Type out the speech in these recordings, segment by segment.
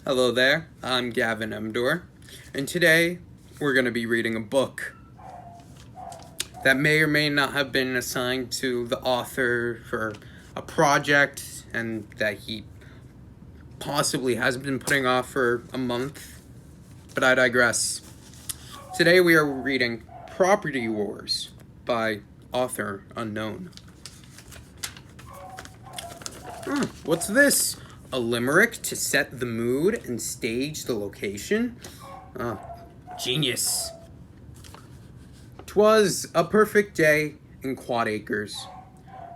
Hello there, I'm Gavin Emdor, and today we're going to be reading a book that may or may not have been assigned to the author for a project and that he possibly has been putting off for a month, but I digress. Today we are reading Property Wars by author unknown. What's this? A limerick to set the mood and stage the location? Genius. 'Twas a perfect day in Quad Acres.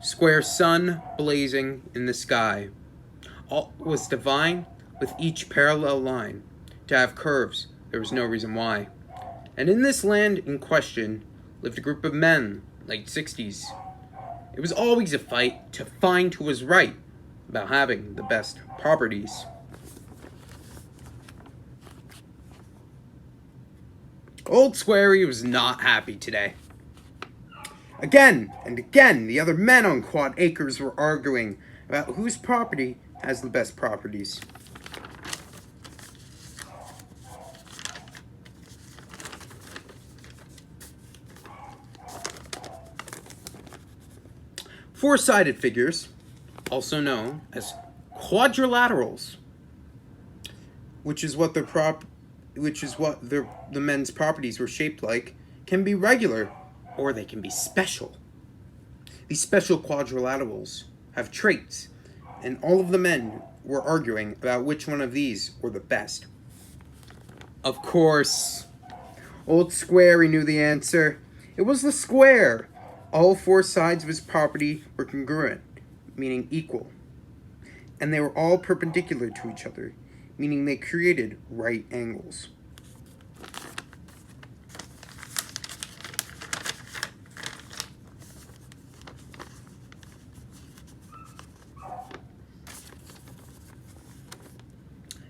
Square sun blazing in the sky. All was divine, with each parallel line. To have curves, there was no reason why. And in this land in question lived a group of men, late 60s. It was always a fight to find who was right about having the best properties. Old Squarey was not happy today. Again and again, the other men on Quad Acres were arguing about whose property has the best properties. Four-sided figures, also known as quadrilaterals, which is what the men's properties were shaped like, can be regular or they can be special. These special quadrilaterals have traits, and all of the men were arguing about which one of these were the best. Of course, Old Squarey knew the answer. It was the square. All four sides of his property were congruent, meaning equal, and they were all perpendicular to each other, meaning they created right angles.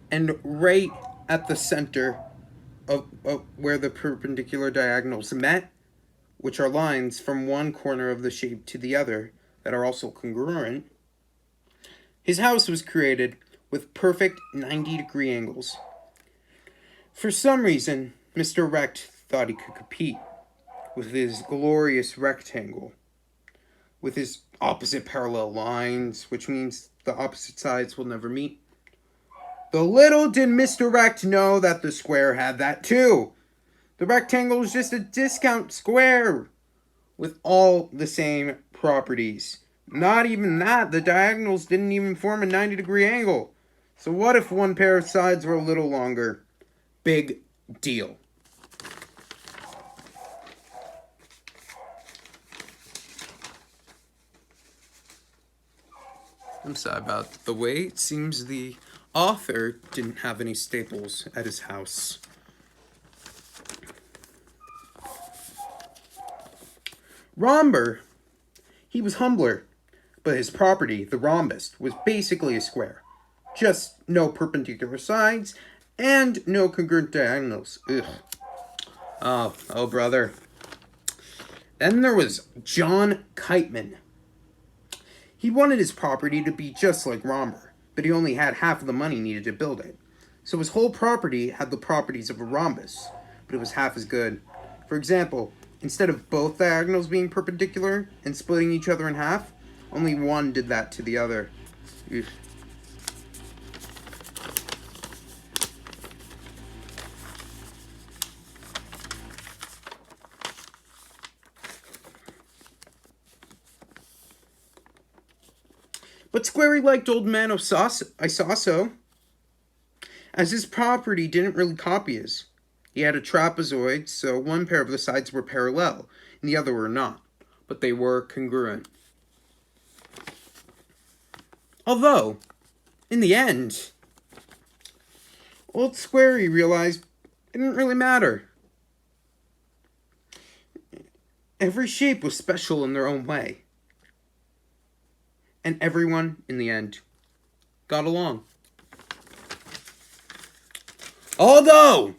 And right at the center of where the perpendicular diagonals met, which are lines from one corner of the shape to the other that are also congruent, his house was created with perfect 90-degree angles. For some reason, Mr. Rect thought he could compete with his glorious rectangle, with his opposite parallel lines, which means the opposite sides will never meet. Though little did Mr. Rect know that the square had that too. The rectangle is just a discount square with all the same properties. Not even that, the diagonals didn't even form a 90-degree angle. So what if one pair of sides were a little longer? Big deal. I'm sorry about the wait. It seems the author didn't have any staples at his house. Rhomber, he was humbler, but his property, the rhombus, was basically a square. Just no perpendicular sides and no congruent diagonals. Ugh. Oh, brother. Then there was John Kiteman. He wanted his property to be just like Rhomber, but he only had half of the money needed to build it. So his whole property had the properties of a rhombus, but it was half as good. For example, instead of both diagonals being perpendicular and splitting each other in half, only one did that to the other. Ugh. But Squarey liked Old Man Isaso, as his property didn't really copy his. He had a trapezoid, so one pair of the sides were parallel, and the other were not, but they were congruent. Although, in the end, Old Squarey realized it didn't really matter. Every shape was special in their own way. And everyone, in the end, got along. Although,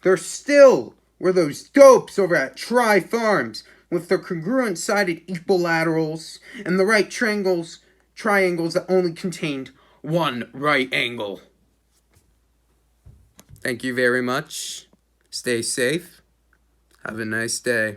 there still were those dopes over at Tri Farms with their congruent-sided equilaterals and the right triangles that only contained one right angle. Thank you very much. Stay safe. Have a nice day.